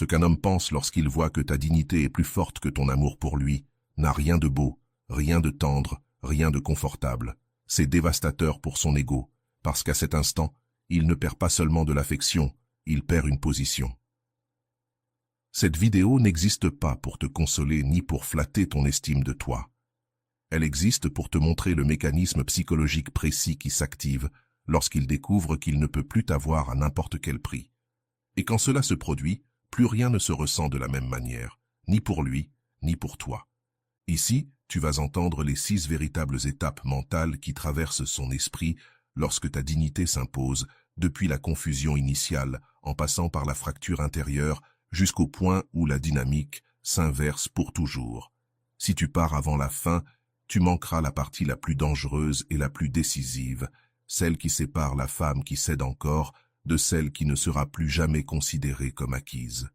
Ce qu'un homme pense lorsqu'il voit que ta dignité est plus forte que ton amour pour lui n'a rien de beau, rien de tendre, rien de confortable. C'est dévastateur pour son ego, parce qu'à cet instant, il ne perd pas seulement de l'affection, il perd une position. Cette vidéo n'existe pas pour te consoler ni pour flatter ton estime de toi. Elle existe pour te montrer le mécanisme psychologique précis qui s'active lorsqu'il découvre qu'il ne peut plus t'avoir à n'importe quel prix. Et quand cela se produit, plus rien ne se ressent de la même manière, ni pour lui, ni pour toi. Ici, tu vas entendre les 6 véritables étapes mentales qui traversent son esprit lorsque ta dignité s'impose, depuis la confusion initiale, en passant par la fracture intérieure, jusqu'au point où la dynamique s'inverse pour toujours. Si tu pars avant la fin, tu manqueras la partie la plus dangereuse et la plus décisive, celle qui sépare la femme qui cède encore de celle qui ne sera plus jamais considérée comme acquise.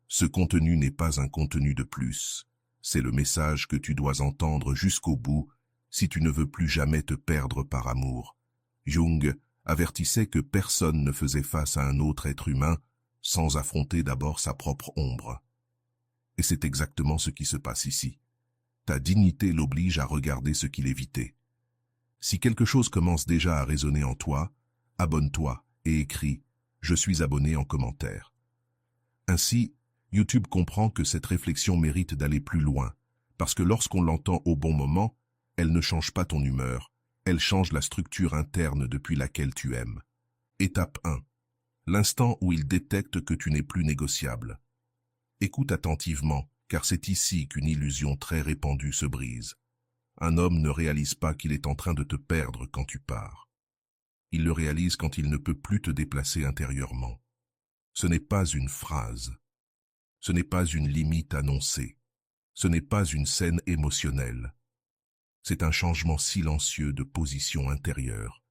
Ce contenu n'est pas un contenu de plus, c'est le message que tu dois entendre jusqu'au bout si tu ne veux plus jamais te perdre par amour. Jung avertissait que personne ne faisait face à un autre être humain sans affronter d'abord sa propre ombre. Et c'est exactement ce qui se passe ici. Ta dignité l'oblige à regarder ce qu'il évitait. Si quelque chose commence déjà à résonner en toi, abonne-toi et écris « Je suis abonné » en commentaire. Ainsi, YouTube comprend que cette réflexion mérite d'aller plus loin, parce que lorsqu'on l'entend au bon moment, elle ne change pas ton humeur, elle change la structure interne depuis laquelle tu aimes. Étape 1. L'instant où il détecte que tu n'es plus négociable. Écoute attentivement, car c'est ici qu'une illusion très répandue se brise. Un homme ne réalise pas qu'il est en train de te perdre quand tu pars. Il le réalise quand il ne peut plus te déplacer intérieurement. Ce n'est pas une phrase. Ce n'est pas une limite annoncée. Ce n'est pas une scène émotionnelle. C'est un changement silencieux de position intérieure.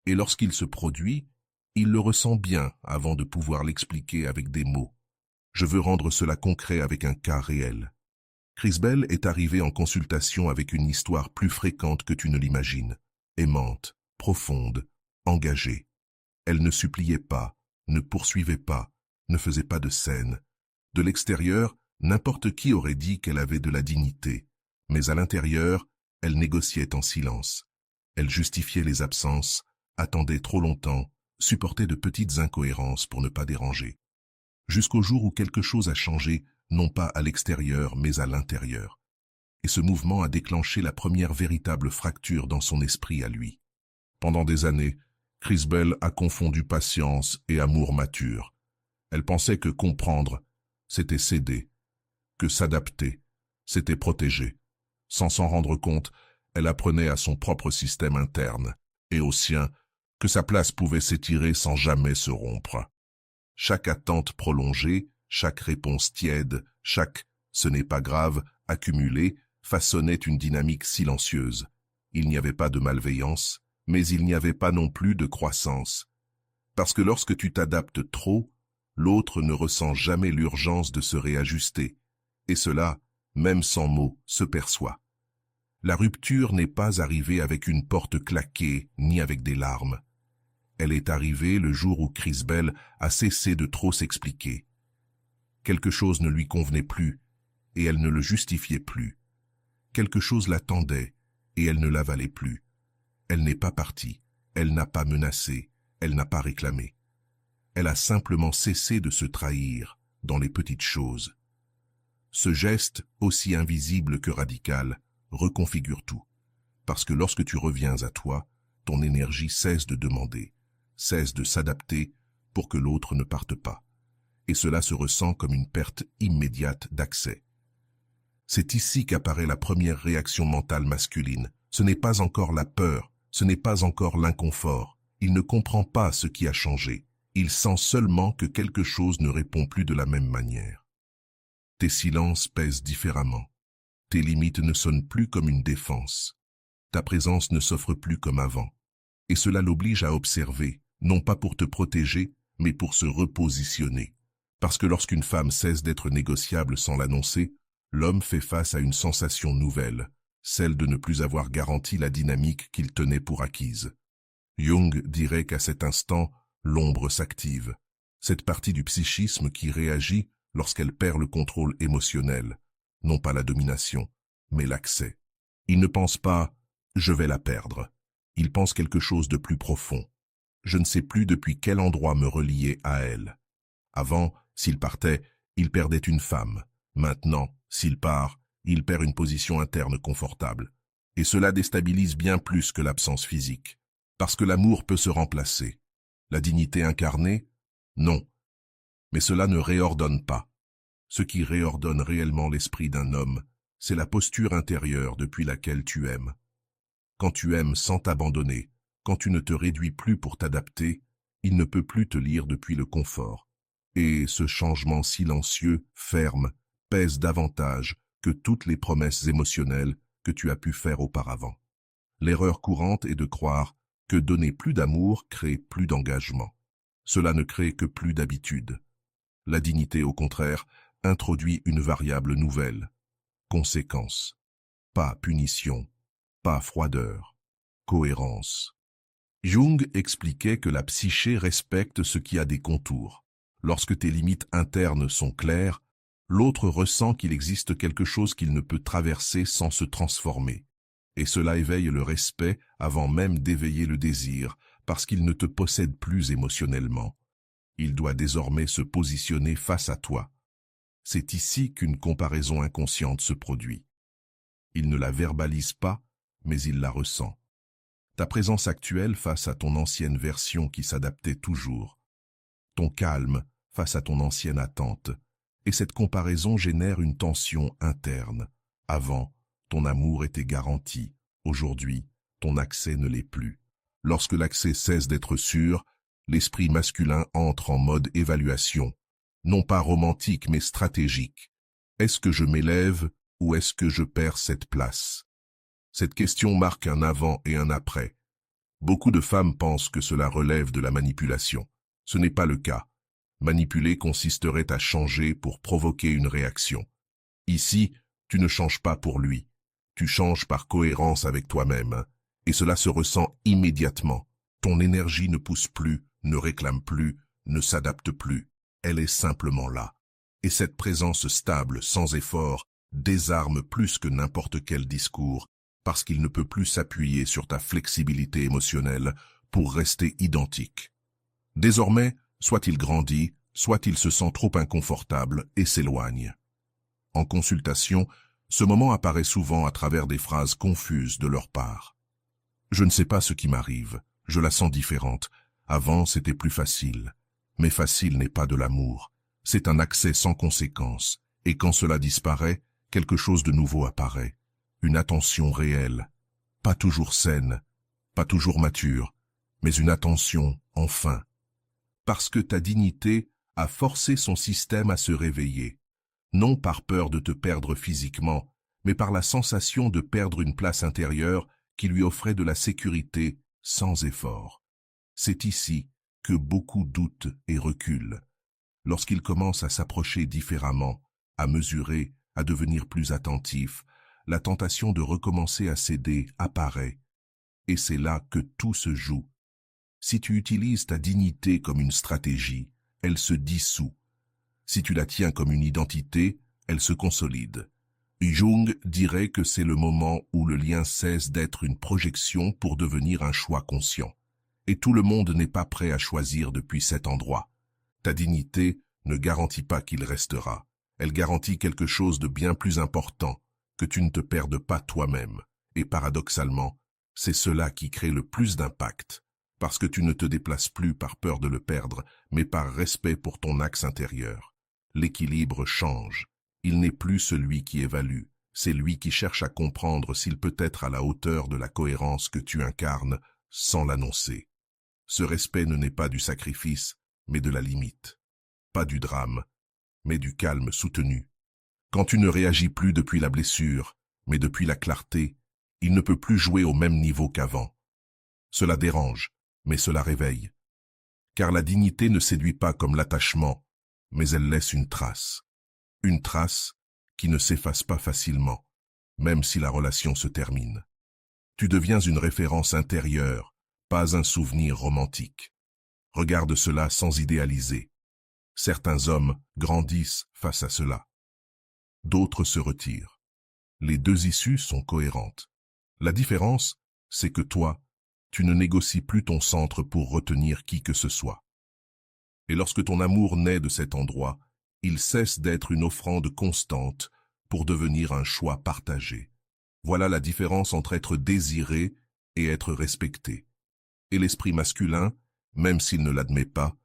Et lorsqu'il se produit, il le ressent bien avant de pouvoir l'expliquer avec des mots. Je veux rendre cela concret avec un cas réel. Chris Bell est arrivé en consultation avec une histoire plus fréquente que tu ne l'imagines. Aimante, profonde, engagée. Elle ne suppliait pas, ne poursuivait pas, ne faisait pas de scène. De l'extérieur, n'importe qui aurait dit qu'elle avait de la dignité. Mais à l'intérieur, elle négociait en silence. Elle justifiait les absences, attendait trop longtemps, supportait de petites incohérences pour ne pas déranger. Jusqu'au jour où quelque chose a changé, non pas à l'extérieur, mais à l'intérieur. Et ce mouvement a déclenché la première véritable fracture dans son esprit à lui. Pendant des années, Chris Bell a confondu patience et amour mature. Elle pensait que comprendre, c'était céder, que s'adapter, c'était protéger. Sans s'en rendre compte, elle apprenait à son propre système interne, et au sien, que sa place pouvait s'étirer sans jamais se rompre. Chaque attente prolongée, chaque réponse tiède, chaque « ce n'est pas grave » accumulé, façonnait une dynamique silencieuse. Il n'y avait pas de malveillance, mais il n'y avait pas non plus de croissance. Parce que lorsque tu t'adaptes trop, l'autre ne ressent jamais l'urgence de se réajuster. Et cela, même sans mots, se perçoit. La rupture n'est pas arrivée avec une porte claquée, ni avec des larmes. Elle est arrivée le jour où Chris Bell a cessé de trop s'expliquer. Quelque chose ne lui convenait plus, et elle ne le justifiait plus. Quelque chose l'attendait, et elle ne l'avalait plus. Elle n'est pas partie, elle n'a pas menacé, elle n'a pas réclamé. Elle a simplement cessé de se trahir dans les petites choses. Ce geste, aussi invisible que radical, reconfigure tout. Parce que lorsque tu reviens à toi, ton énergie cesse de demander, cesse de s'adapter pour que l'autre ne parte pas. Et cela se ressent comme une perte immédiate d'accès. C'est ici qu'apparaît la première réaction mentale masculine. Ce n'est pas encore la peur, ce n'est pas encore l'inconfort. Il ne comprend pas ce qui a changé. Il sent seulement que quelque chose ne répond plus de la même manière. Tes silences pèsent différemment. Tes limites ne sonnent plus comme une défense. Ta présence ne s'offre plus comme avant. Et cela l'oblige à observer, non pas pour te protéger, mais pour se repositionner. Parce que lorsqu'une femme cesse d'être négociable sans l'annoncer, l'homme fait face à une sensation nouvelle, celle de ne plus avoir garanti la dynamique qu'il tenait pour acquise. Jung dirait qu'à cet instant, l'ombre s'active. Cette partie du psychisme qui réagit lorsqu'elle perd le contrôle émotionnel, non pas la domination, mais l'accès. Il ne pense pas « je vais la perdre ». Il pense quelque chose de plus profond. Je ne sais plus depuis quel endroit me relier à elle. Avant, s'il partait, il perdait une femme. Maintenant, s'il part, il perd une position interne confortable. Et cela déstabilise bien plus que l'absence physique. Parce que l'amour peut se remplacer. La dignité incarnée? Non. Mais cela ne réordonne pas. Ce qui réordonne réellement l'esprit d'un homme, c'est la posture intérieure depuis laquelle tu aimes. Quand tu aimes sans t'abandonner, quand tu ne te réduis plus pour t'adapter, il ne peut plus te lire depuis le confort. Et ce changement silencieux, ferme, pèse davantage que toutes les promesses émotionnelles que tu as pu faire auparavant. L'erreur courante est de croire que donner plus d'amour crée plus d'engagement. Cela ne crée que plus d'habitude. La dignité, au contraire, introduit une variable nouvelle. Conséquence. Pas punition, pas froideur, cohérence. Jung expliquait que la psyché respecte ce qui a des contours. Lorsque tes limites internes sont claires, l'autre ressent qu'il existe quelque chose qu'il ne peut traverser sans se transformer. Et cela éveille le respect avant même d'éveiller le désir, parce qu'il ne te possède plus émotionnellement. Il doit désormais se positionner face à toi. C'est ici qu'une comparaison inconsciente se produit. Il ne la verbalise pas, mais il la ressent. Ta présence actuelle face à ton ancienne version qui s'adaptait toujours. Ton calme face à ton ancienne attente. Et cette comparaison génère une tension interne. Avant, ton amour était garanti. Aujourd'hui, ton accès ne l'est plus. Lorsque l'accès cesse d'être sûr, l'esprit masculin entre en mode évaluation. Non pas romantique, mais stratégique. Est-ce que je m'élève ou est-ce que je perds cette place? Cette question marque un avant et un après. Beaucoup de femmes pensent que cela relève de la manipulation. Ce n'est pas le cas. Manipuler consisterait à changer pour provoquer une réaction. Ici, tu ne changes pas pour lui. Tu changes par cohérence avec toi-même. Et cela se ressent immédiatement. Ton énergie ne pousse plus, ne réclame plus, ne s'adapte plus. Elle est simplement là. Et cette présence stable, sans effort, désarme plus que n'importe quel discours, parce qu'il ne peut plus s'appuyer sur ta flexibilité émotionnelle pour rester identique. Désormais, soit il grandit, soit il se sent trop inconfortable et s'éloigne. En consultation, ce moment apparaît souvent à travers des phrases confuses de leur part. Je ne sais pas ce qui m'arrive, je la sens différente. Avant, c'était plus facile. Mais facile n'est pas de l'amour. C'est un accès sans conséquence. Et quand cela disparaît, quelque chose de nouveau apparaît. Une attention réelle. Pas toujours saine, pas toujours mature, mais une attention, enfin. Parce que ta dignité a forcé son système à se réveiller. Non par peur de te perdre physiquement, mais par la sensation de perdre une place intérieure qui lui offrait de la sécurité sans effort. C'est ici que beaucoup doutent et reculent. Lorsqu'ils commencent à s'approcher différemment, à mesurer, à devenir plus attentifs, la tentation de recommencer à céder apparaît. Et c'est là que tout se joue. Si tu utilises ta dignité comme une stratégie, elle se dissout. Si tu la tiens comme une identité, elle se consolide. Jung dirait que c'est le moment où le lien cesse d'être une projection pour devenir un choix conscient. Et tout le monde n'est pas prêt à choisir depuis cet endroit. Ta dignité ne garantit pas qu'il restera. Elle garantit quelque chose de bien plus important, que tu ne te perdes pas toi-même. Et paradoxalement, c'est cela qui crée le plus d'impact, parce que tu ne te déplaces plus par peur de le perdre, mais par respect pour ton axe intérieur. L'équilibre change. Il n'est plus celui qui évalue, c'est lui qui cherche à comprendre s'il peut être à la hauteur de la cohérence que tu incarnes sans l'annoncer. Ce respect ne naît pas du sacrifice, mais de la limite. Pas du drame, mais du calme soutenu. Quand tu ne réagis plus depuis la blessure, mais depuis la clarté, il ne peut plus jouer au même niveau qu'avant. Cela dérange, mais cela réveille. Car la dignité ne séduit pas comme l'attachement, mais elle laisse une trace. Une trace qui ne s'efface pas facilement, même si la relation se termine. Tu deviens une référence intérieure, pas un souvenir romantique. Regarde cela sans idéaliser. Certains hommes grandissent face à cela. D'autres se retirent. Les deux issues sont cohérentes. La différence, c'est que toi, tu ne négocies plus ton centre pour retenir qui que ce soit. Et lorsque ton amour naît de cet endroit, il cesse d'être une offrande constante pour devenir un choix partagé. Voilà la différence entre être désiré et être respecté. Et l'esprit masculin, même s'il ne l'admet pas,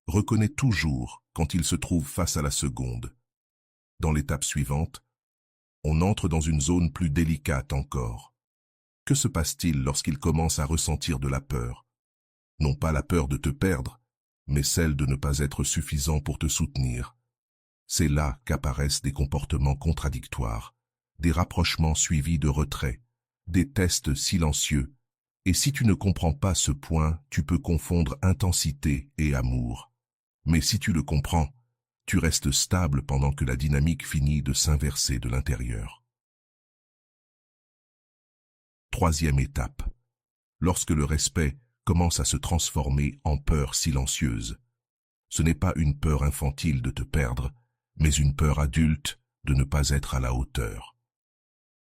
reconnaît toujours quand il se trouve face à la seconde. Dans l'étape suivante, on entre dans une zone plus délicate encore. Que se passe-t-il lorsqu'il commence à ressentir de la peur? Non pas la peur de te perdre, mais celle de ne pas être suffisant pour te soutenir. C'est là qu'apparaissent des comportements contradictoires, des rapprochements suivis de retraits, des tests silencieux. Et si tu ne comprends pas ce point, tu peux confondre intensité et amour. Mais si tu le comprends, tu restes stable pendant que la dynamique finit de s'inverser de l'intérieur. Troisième étape. Lorsque le respect commence à se transformer en peur silencieuse. Ce n'est pas une peur infantile de te perdre, mais une peur adulte de ne pas être à la hauteur.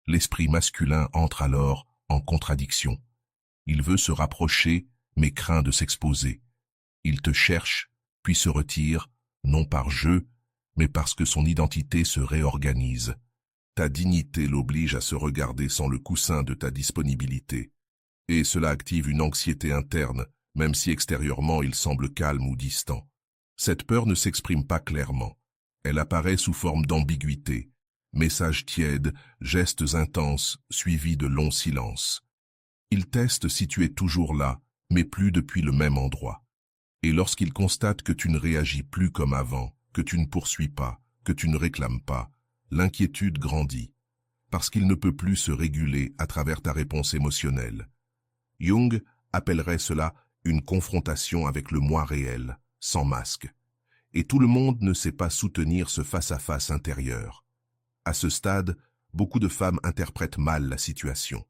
L'esprit masculin entre alors en contradiction. Il veut se rapprocher, mais craint de s'exposer. Il te cherche, puis se retire, non par jeu, mais parce que son identité se réorganise. Ta dignité l'oblige à se regarder sans le coussin de ta disponibilité. Et cela active une anxiété interne, même si extérieurement il semble calme ou distant. Cette peur ne s'exprime pas clairement. Elle apparaît sous forme d'ambiguïté. Messages tièdes, gestes intenses, suivis de longs silences. Il teste si tu es toujours là, mais plus depuis le même endroit. Et lorsqu'il constate que tu ne réagis plus comme avant, que tu ne poursuis pas, que tu ne réclames pas, l'inquiétude grandit, parce qu'il ne peut plus se réguler à travers ta réponse émotionnelle. Jung appellerait cela une confrontation avec le moi réel, sans masque. Et tout le monde ne sait pas soutenir ce face-à-face intérieur. À ce stade, beaucoup de femmes interprètent mal la situation.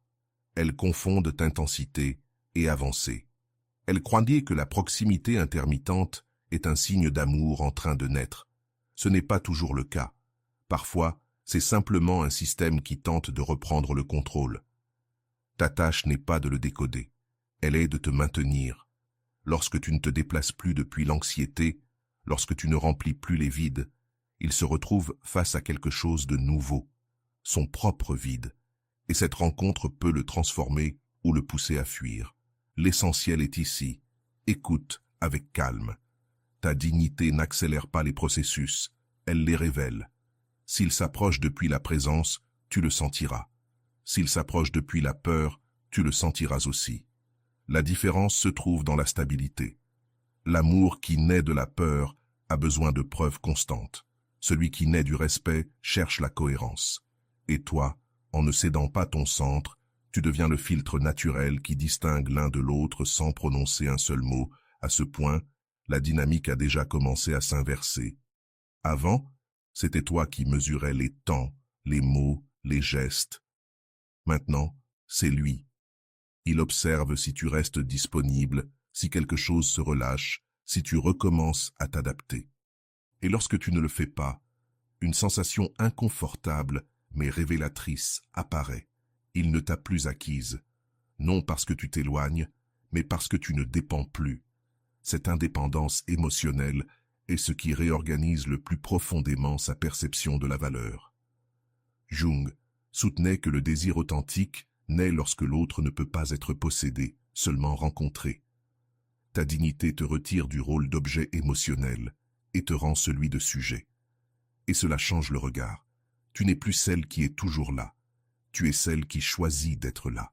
Elles confondent intensité et avancée. Elles croyaient que la proximité intermittente est un signe d'amour en train de naître. Ce n'est pas toujours le cas. Parfois, c'est simplement un système qui tente de reprendre le contrôle. Ta tâche n'est pas de le décoder. Elle est de te maintenir. Lorsque tu ne te déplaces plus depuis l'anxiété, lorsque tu ne remplis plus les vides, il se retrouve face à quelque chose de nouveau, son propre vide. Et cette rencontre peut le transformer ou le pousser à fuir. L'essentiel est ici. Écoute avec calme. Ta dignité n'accélère pas les processus, elle les révèle. S'il s'approche depuis la présence, tu le sentiras. S'il s'approche depuis la peur, tu le sentiras aussi. La différence se trouve dans la stabilité. L'amour qui naît de la peur a besoin de preuves constantes. Celui qui naît du respect cherche la cohérence. Et toi, en ne cédant pas ton centre, tu deviens le filtre naturel qui distingue l'un de l'autre sans prononcer un seul mot. À ce point, la dynamique a déjà commencé à s'inverser. Avant, c'était toi qui mesurais les temps, les mots, les gestes. Maintenant, c'est lui. Il observe si tu restes disponible, si quelque chose se relâche, si tu recommences à t'adapter. Et lorsque tu ne le fais pas, une sensation inconfortable mais révélatrice apparaît. Il ne t'a plus acquise, non parce que tu t'éloignes, mais parce que tu ne dépends plus. Cette indépendance émotionnelle est ce qui réorganise le plus profondément sa perception de la valeur. Jung soutenait que le désir authentique naît lorsque l'autre ne peut pas être possédé, seulement rencontré. Ta dignité te retire du rôle d'objet émotionnel et te rend celui de sujet. Et cela change le regard. Tu n'es plus celle qui est toujours là. Tu es celle qui choisit d'être là.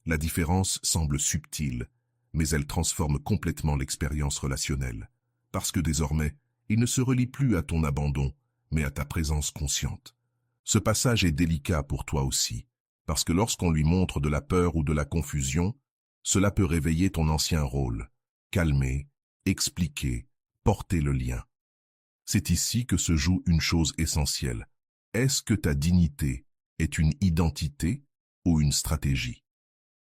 La différence semble subtile, mais elle transforme complètement l'expérience relationnelle. Parce que désormais, il ne se relie plus à ton abandon, mais à ta présence consciente. Ce passage est délicat pour toi aussi, parce que lorsqu'on lui montre de la peur ou de la confusion, cela peut réveiller ton ancien rôle, calmer, expliquer, porter le lien. C'est ici que se joue une chose essentielle. Est-ce que ta dignité est une identité ou une stratégie?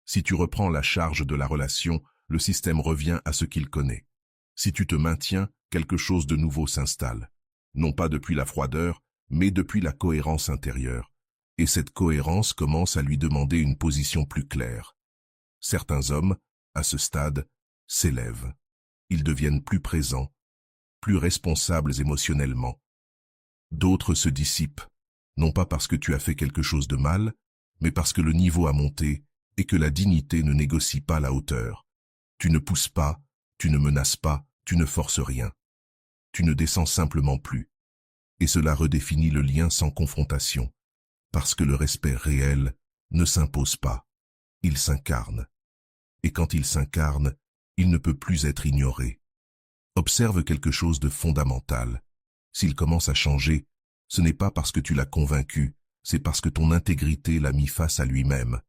Si tu reprends la charge de la relation, le système revient à ce qu'il connaît. Si tu te maintiens, quelque chose de nouveau s'installe. Non pas depuis la froideur, mais depuis la cohérence intérieure. Et cette cohérence commence à lui demander une position plus claire. Certains hommes, à ce stade, s'élèvent. Ils deviennent plus présents, plus responsables émotionnellement. D'autres se dissipent, non pas parce que tu as fait quelque chose de mal, mais parce que le niveau a monté et que la dignité ne négocie pas la hauteur. Tu ne pousses pas, tu ne menaces pas, tu ne forces rien. Tu ne descends simplement plus. Et cela redéfinit le lien sans confrontation, parce que le respect réel ne s'impose pas, il s'incarne. Et quand il s'incarne, il ne peut plus être ignoré. Observe quelque chose de fondamental. S'il commence à changer, ce n'est pas parce que tu l'as convaincu, c'est parce que ton intégrité l'a mis face à lui-même.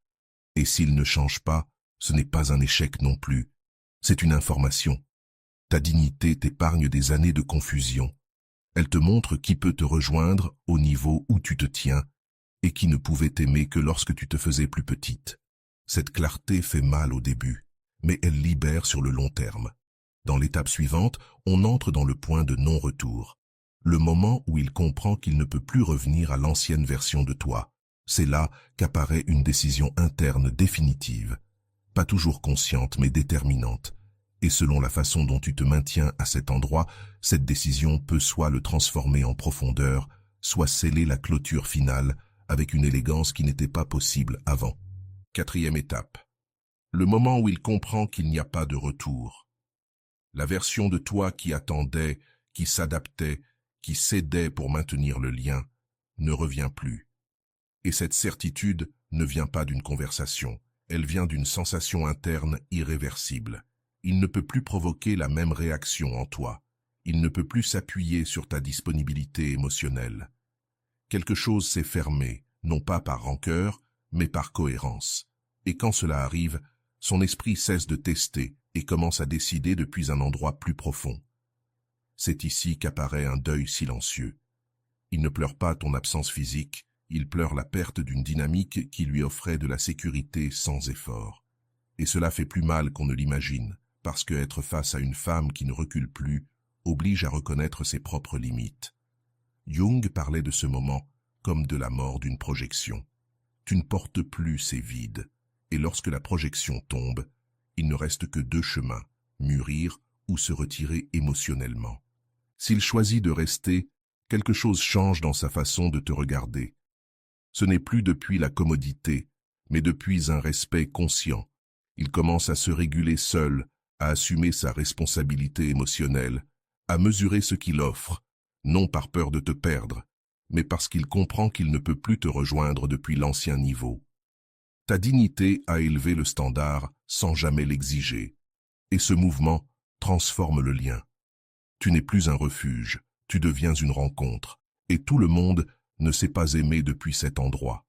Et s'il ne change pas, ce n'est pas un échec non plus, c'est une information. Ta dignité t'épargne des années de confusion. Elle te montre qui peut te rejoindre au niveau où tu te tiens et qui ne pouvait t'aimer que lorsque tu te faisais plus petite. Cette clarté fait mal au début, mais elle libère sur le long terme. Dans l'étape suivante, on entre dans le point de non-retour. Le moment où il comprend qu'il ne peut plus revenir à l'ancienne version de toi. C'est là qu'apparaît une décision interne définitive. Pas toujours consciente, mais déterminante. Et selon la façon dont tu te maintiens à cet endroit, cette décision peut soit le transformer en profondeur, soit sceller la clôture finale avec une élégance qui n'était pas possible avant. Quatrième étape. Le moment où il comprend qu'il n'y a pas de retour. La version de toi qui attendait, qui s'adaptait, qui cédait pour maintenir le lien, ne revient plus. Et cette certitude ne vient pas d'une conversation, elle vient d'une sensation interne irréversible. Il ne peut plus provoquer la même réaction en toi. Il ne peut plus s'appuyer sur ta disponibilité émotionnelle. Quelque chose s'est fermé, non pas par rancœur, mais par cohérence. Et quand cela arrive, son esprit cesse de tester et commence à décider depuis un endroit plus profond. C'est ici qu'apparaît un deuil silencieux. Il ne pleure pas ton absence physique, il pleure la perte d'une dynamique qui lui offrait de la sécurité sans effort. Et cela fait plus mal qu'on ne l'imagine, parce que être face à une femme qui ne recule plus oblige à reconnaître ses propres limites. Jung parlait de ce moment comme de la mort d'une projection. Tu ne portes plus ces vides, et lorsque la projection tombe, il ne reste que deux chemins, mûrir ou se retirer émotionnellement. S'il choisit de rester, quelque chose change dans sa façon de te regarder. Ce n'est plus depuis la commodité, mais depuis un respect conscient. Il commence à se réguler seul, à assumer sa responsabilité émotionnelle, à mesurer ce qu'il offre, non par peur de te perdre, mais parce qu'il comprend qu'il ne peut plus te rejoindre depuis l'ancien niveau. Ta dignité a élevé le standard sans jamais l'exiger, et ce mouvement transforme le lien. Tu n'es plus un refuge, tu deviens une rencontre, et tout le monde ne s'est pas aimé depuis cet endroit.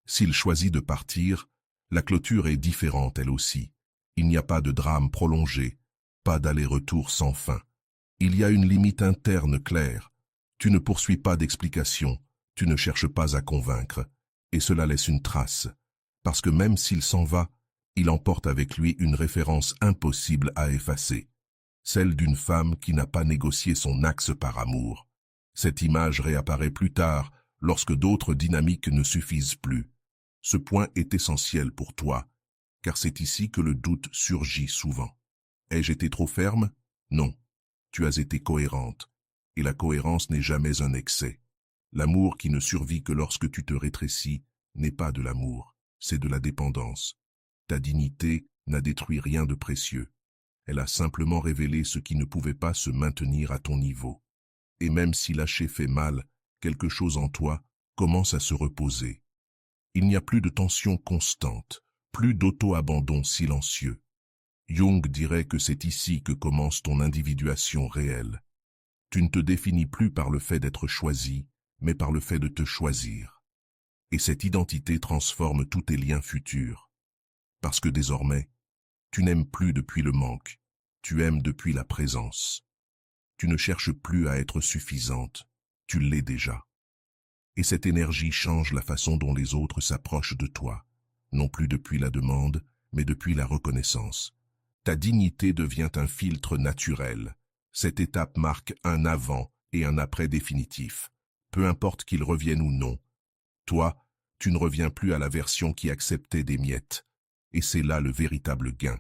S'il choisit de partir, la clôture est différente elle aussi. Il n'y a pas de drame prolongé, pas d'aller-retour sans fin. Il y a une limite interne claire. Tu ne poursuis pas d'explication, tu ne cherches pas à convaincre, et cela laisse une trace, parce que même s'il s'en va, il emporte avec lui une référence impossible à effacer, celle d'une femme qui n'a pas négocié son axe par amour. Cette image réapparaît plus tard, lorsque d'autres dynamiques ne suffisent plus. Ce point est essentiel pour toi, car c'est ici que le doute surgit souvent. Ai-je été trop ferme? Non. Tu as été cohérente. Et la cohérence n'est jamais un excès. L'amour qui ne survit que lorsque tu te rétrécis n'est pas de l'amour, c'est de la dépendance. Ta dignité n'a détruit rien de précieux. Elle a simplement révélé ce qui ne pouvait pas se maintenir à ton niveau. Et même si lâcher fait mal, quelque chose en toi commence à se reposer. Il n'y a plus de tension constante, plus d'auto-abandon silencieux. Jung dirait que c'est ici que commence ton individuation réelle. Tu ne te définis plus par le fait d'être choisi, mais par le fait de te choisir. Et cette identité transforme tous tes liens futurs. Parce que désormais, tu n'aimes plus depuis le manque, tu aimes depuis la présence. Tu ne cherches plus à être suffisante, tu l'es déjà. Et cette énergie change la façon dont les autres s'approchent de toi, non plus depuis la demande, mais depuis la reconnaissance. Ta dignité devient un filtre naturel, Cette étape marque un avant et un après définitif. Peu importe qu'il revienne ou non. Toi, tu ne reviens plus à la version qui acceptait des miettes. Et c'est là le véritable gain.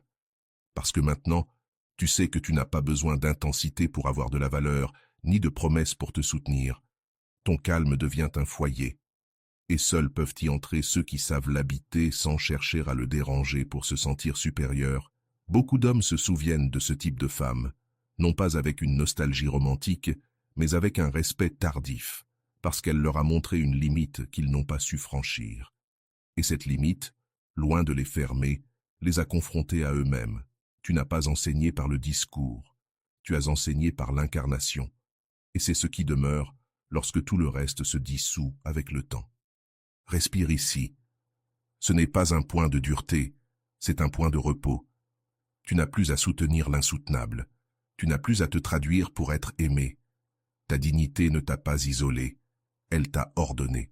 Parce que maintenant, tu sais que tu n'as pas besoin d'intensité pour avoir de la valeur, ni de promesses pour te soutenir. Ton calme devient un foyer. Et seuls peuvent y entrer ceux qui savent l'habiter sans chercher à le déranger pour se sentir supérieur. Beaucoup d'hommes se souviennent de ce type de femme, non pas avec une nostalgie romantique, mais avec un respect tardif, parce qu'elle leur a montré une limite qu'ils n'ont pas su franchir. Et cette limite, loin de les fermer, les a confrontés à eux-mêmes. Tu n'as pas enseigné par le discours, tu as enseigné par l'incarnation. Et c'est ce qui demeure lorsque tout le reste se dissout avec le temps. Respire ici. Ce n'est pas un point de dureté, c'est un point de repos. Tu n'as plus à soutenir l'insoutenable. Tu n'as plus à te traduire pour être aimé. Ta dignité ne t'a pas isolé, elle t'a ordonné.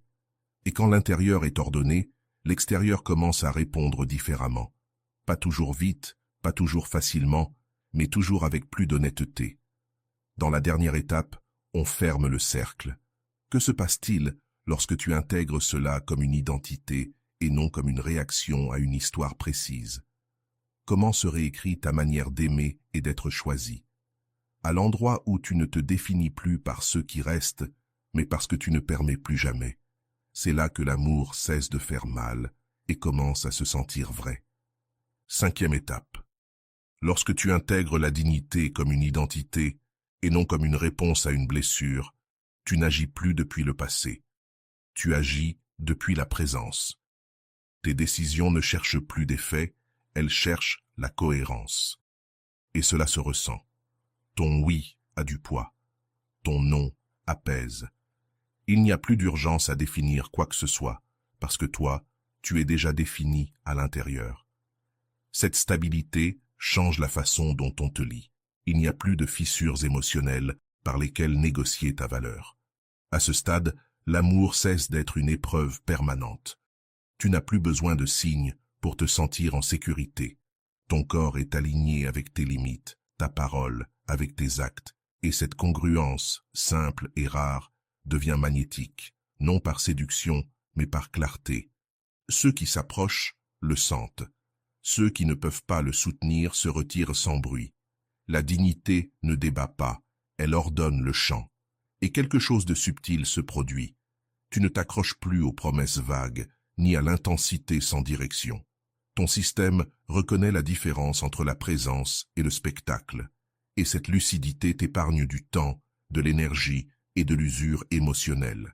Et quand l'intérieur est ordonné, l'extérieur commence à répondre différemment. Pas toujours vite, pas toujours facilement, mais toujours avec plus d'honnêteté. Dans la dernière étape, on ferme le cercle. Que se passe-t-il lorsque tu intègres cela comme une identité et non comme une réaction à une histoire précise? Comment se réécrit ta manière d'aimer et d'être choisi? À l'endroit où tu ne te définis plus par ceux qui restent, mais parce que tu ne permets plus jamais. C'est là que l'amour cesse de faire mal et commence à se sentir vrai. 5e étape. Lorsque tu intègres la dignité comme une identité et non comme une réponse à une blessure, tu n'agis plus depuis le passé. Tu agis depuis la présence. Tes décisions ne cherchent plus des faits, elles cherchent la cohérence. Et cela se ressent. Ton oui a du poids. Ton non apaise. Il n'y a plus d'urgence à définir quoi que ce soit, parce que toi, tu es déjà défini à l'intérieur. Cette stabilité change la façon dont on te lit. Il n'y a plus de fissures émotionnelles par lesquelles négocier ta valeur. À ce stade, l'amour cesse d'être une épreuve permanente. Tu n'as plus besoin de signes pour te sentir en sécurité. Ton corps est aligné avec tes limites, ta parole avec tes actes, et cette congruence, simple et rare, devient magnétique, non par séduction, mais par clarté. Ceux qui s'approchent le sentent. Ceux qui ne peuvent pas le soutenir se retirent sans bruit. La dignité ne débat pas, elle ordonne le chant. Et quelque chose de subtil se produit. Tu ne t'accroches plus aux promesses vagues, ni à l'intensité sans direction. Ton système reconnaît la différence entre la présence et le spectacle. Et cette lucidité t'épargne du temps, de l'énergie et de l'usure émotionnelle.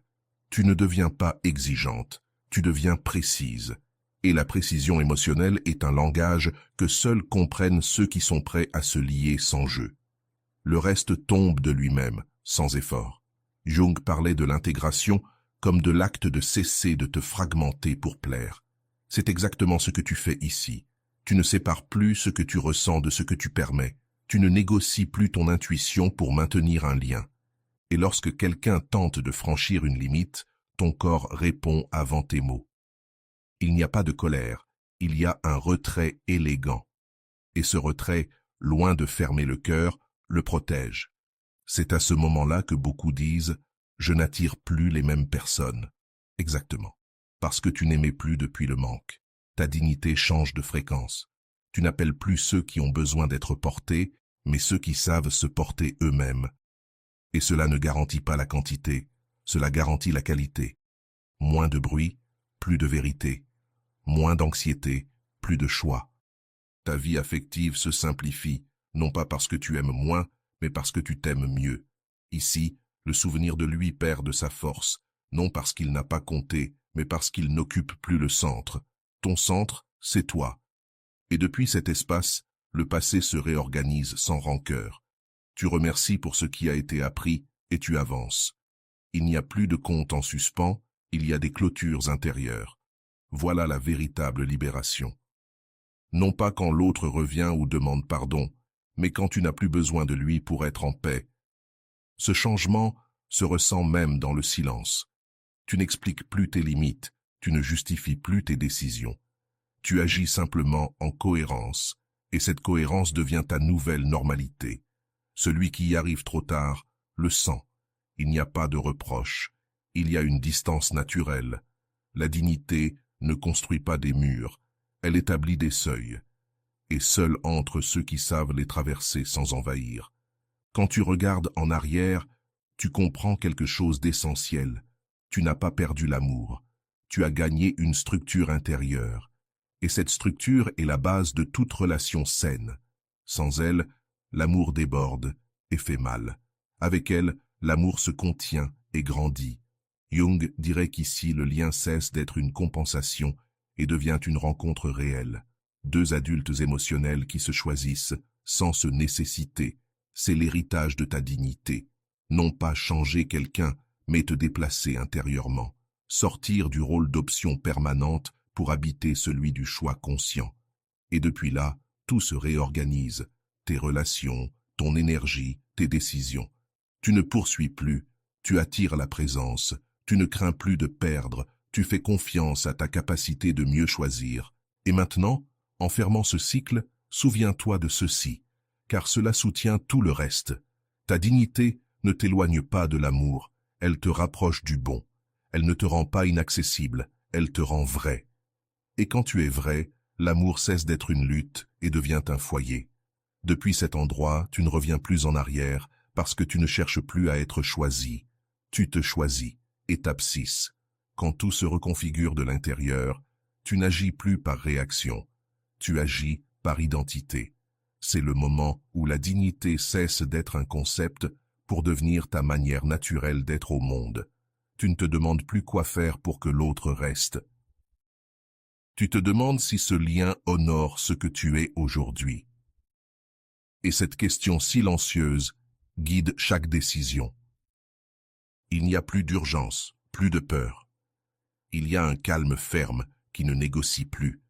Tu ne deviens pas exigeante, tu deviens précise. Et la précision émotionnelle est un langage que seuls comprennent ceux qui sont prêts à se lier sans jeu. Le reste tombe de lui-même, sans effort. Jung parlait de l'intégration comme de l'acte de cesser de te fragmenter pour plaire. C'est exactement ce que tu fais ici. Tu ne sépares plus ce que tu ressens de ce que tu permets. Tu ne négocies plus ton intuition pour maintenir un lien. Et lorsque quelqu'un tente de franchir une limite, ton corps répond avant tes mots. Il n'y a pas de colère, il y a un retrait élégant. Et ce retrait, loin de fermer le cœur, le protège. C'est à ce moment-là que beaucoup disent « je n'attire plus les mêmes personnes ». Exactement. Parce que tu n'aimais plus depuis le manque. Ta dignité change de fréquence. Tu n'appelles plus ceux qui ont besoin d'être portés, mais ceux qui savent se porter eux-mêmes. Et cela ne garantit pas la quantité, cela garantit la qualité. Moins de bruit, plus de vérité. Moins d'anxiété, plus de choix. Ta vie affective se simplifie, non pas parce que tu aimes moins, mais parce que tu t'aimes mieux. Ici, le souvenir de lui perd de sa force, non parce qu'il n'a pas compté, mais parce qu'il n'occupe plus le centre. Ton centre, c'est toi. Et depuis cet espace, le passé se réorganise sans rancœur. Tu remercies pour ce qui a été appris et tu avances. Il n'y a plus de compte en suspens, il y a des clôtures intérieures. Voilà la véritable libération. Non pas quand l'autre revient ou demande pardon, mais quand tu n'as plus besoin de lui pour être en paix. Ce changement se ressent même dans le silence. Tu n'expliques plus tes limites, tu ne justifies plus tes décisions. Tu agis simplement en cohérence, et cette cohérence devient ta nouvelle normalité. Celui qui y arrive trop tard le sent. Il n'y a pas de reproche. Il y a une distance naturelle. La dignité ne construit pas des murs. Elle établit des seuils. Et seuls entrent ceux qui savent les traverser sans envahir. Quand tu regardes en arrière, tu comprends quelque chose d'essentiel. Tu n'as pas perdu l'amour. Tu as gagné une structure intérieure. Et cette structure est la base de toute relation saine. Sans elle, l'amour déborde et fait mal. Avec elle, l'amour se contient et grandit. Jung dirait qu'ici le lien cesse d'être une compensation et devient une rencontre réelle. Deux adultes émotionnels qui se choisissent sans se nécessiter. C'est l'héritage de ta dignité. Non pas changer quelqu'un, mais te déplacer intérieurement. Sortir du rôle d'option permanente pour habiter celui du choix conscient. Et depuis là, tout se réorganise. Tes relations, ton énergie, tes décisions. Tu ne poursuis plus, tu attires la présence, tu ne crains plus de perdre, tu fais confiance à ta capacité de mieux choisir. Et maintenant, en fermant ce cycle, souviens-toi de ceci, car cela soutient tout le reste. Ta dignité ne t'éloigne pas de l'amour, elle te rapproche du bon. Elle ne te rend pas inaccessible, elle te rend vrai. Et quand tu es vrai, l'amour cesse d'être une lutte et devient un foyer. Depuis cet endroit, tu ne reviens plus en arrière parce que tu ne cherches plus à être choisi. Tu te choisis. Étape 6. Quand tout se reconfigure de l'intérieur, tu n'agis plus par réaction. Tu agis par identité. C'est le moment où la dignité cesse d'être un concept pour devenir ta manière naturelle d'être au monde. Tu ne te demandes plus quoi faire pour que l'autre reste. Tu te demandes si ce lien honore ce que tu es aujourd'hui. Et cette question silencieuse guide chaque décision. Il n'y a plus d'urgence, plus de peur. Il y a un calme ferme qui ne négocie plus.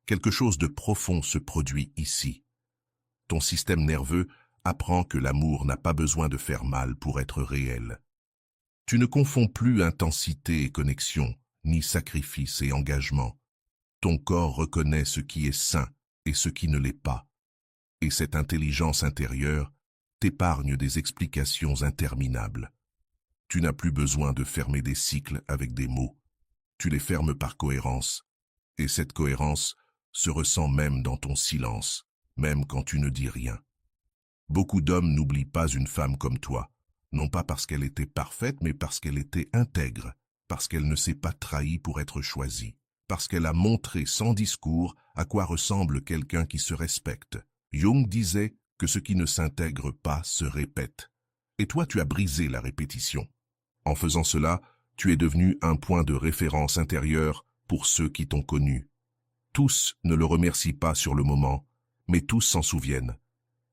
Quelque chose de profond se produit ici. Ton système nerveux apprend que l'amour n'a pas besoin de faire mal pour être réel. Tu ne confonds plus intensité et connexion, ni sacrifice et engagement. Ton corps reconnaît ce qui est sain et ce qui ne l'est pas. Et cette intelligence intérieure t'épargne des explications interminables. Tu n'as plus besoin de fermer des cycles avec des mots. Tu les fermes par cohérence. Et cette cohérence se ressent même dans ton silence, même quand tu ne dis rien. Beaucoup d'hommes n'oublient pas une femme comme toi, non pas parce qu'elle était parfaite, mais parce qu'elle était intègre, parce qu'elle ne s'est pas trahie pour être choisie, parce qu'elle a montré sans discours à quoi ressemble quelqu'un qui se respecte. Jung disait que ce qui ne s'intègre pas se répète. Et toi, tu as brisé la répétition. En faisant cela, tu es devenu un point de référence intérieur pour ceux qui t'ont connu. Tous ne le remercient pas sur le moment, mais tous s'en souviennent.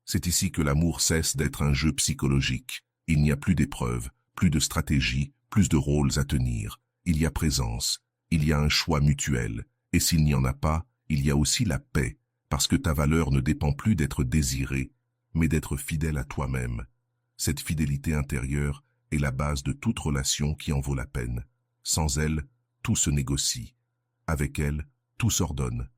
C'est ici que l'amour cesse d'être un jeu psychologique. Il n'y a plus d'épreuves, plus de stratégies, plus de rôles à tenir. Il y a présence, il y a un choix mutuel. Et s'il n'y en a pas, il y a aussi la paix, parce que ta valeur ne dépend plus d'être désirée, mais d'être fidèle à toi-même. Cette fidélité intérieure est la base de toute relation qui en vaut la peine. Sans elle, tout se négocie. Avec elle, tout s'ordonne.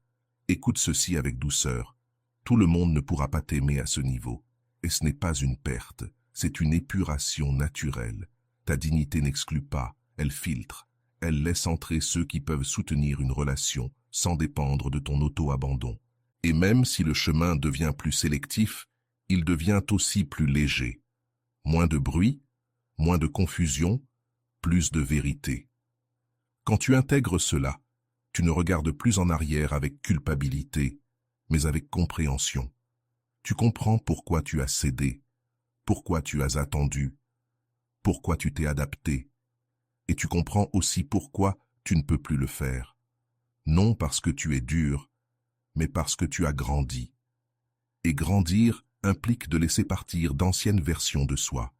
Écoute ceci avec douceur. Tout le monde ne pourra pas t'aimer à ce niveau. Et ce n'est pas une perte, c'est une épuration naturelle. Ta dignité n'exclut pas, elle filtre. Elle laisse entrer ceux qui peuvent soutenir une relation sans dépendre de ton auto-abandon. Et même si le chemin devient plus sélectif, il devient aussi plus léger. Moins de bruit, moins de confusion, plus de vérité. Quand tu intègres cela, tu ne regardes plus en arrière avec culpabilité, mais avec compréhension. Tu comprends pourquoi tu as cédé, pourquoi tu as attendu, pourquoi tu t'es adapté, et tu comprends aussi pourquoi tu ne peux plus le faire. Non parce que tu es dur, mais parce que tu as grandi. Et grandir implique de laisser partir d'anciennes versions de soi.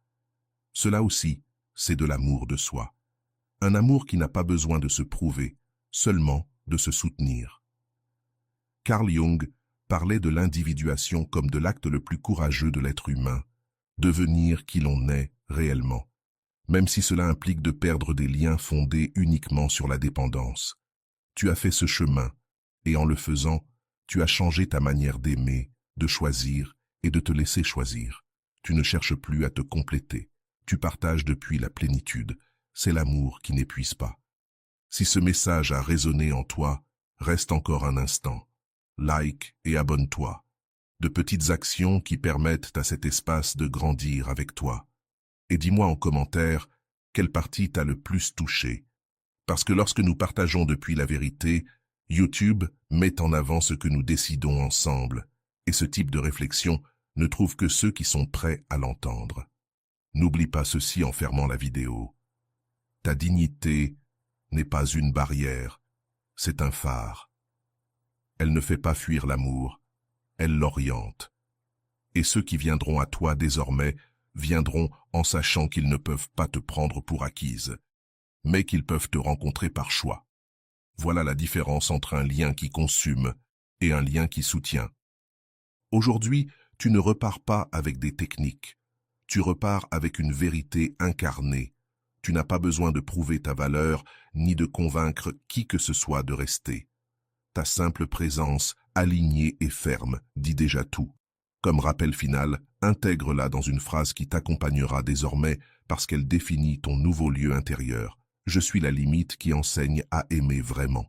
Cela aussi, c'est de l'amour de soi. Un amour qui n'a pas besoin de se prouver, seulement de se soutenir. Carl Jung parlait de l'individuation comme de l'acte le plus courageux de l'être humain, devenir qui l'on est réellement, même si cela implique de perdre des liens fondés uniquement sur la dépendance. Tu as fait ce chemin, et en le faisant, tu as changé ta manière d'aimer, de choisir et de te laisser choisir. Tu ne cherches plus à te compléter. Tu partages depuis la plénitude. C'est l'amour qui n'épuise pas. Si ce message a résonné en toi, reste encore un instant. Like et abonne-toi. De petites actions qui permettent à cet espace de grandir avec toi. Et dis-moi en commentaire quelle partie t'a le plus touché. Parce que lorsque nous partageons depuis la vérité, YouTube met en avant ce que nous décidons ensemble. Et ce type de réflexion ne trouve que ceux qui sont prêts à l'entendre. N'oublie pas ceci en fermant la vidéo. Ta dignité n'est pas une barrière, c'est un phare. Elle ne fait pas fuir l'amour, elle l'oriente. Et ceux qui viendront à toi désormais viendront en sachant qu'ils ne peuvent pas te prendre pour acquise, mais qu'ils peuvent te rencontrer par choix. Voilà la différence entre un lien qui consume et un lien qui soutient. Aujourd'hui, tu ne repars pas avec des techniques. Tu repars avec une vérité incarnée. Tu n'as pas besoin de prouver ta valeur, ni de convaincre qui que ce soit de rester. Ta simple présence, alignée et ferme, dit déjà tout. Comme rappel final, intègre-la dans une phrase qui t'accompagnera désormais parce qu'elle définit ton nouveau lieu intérieur. Je suis la limite qui enseigne à aimer vraiment.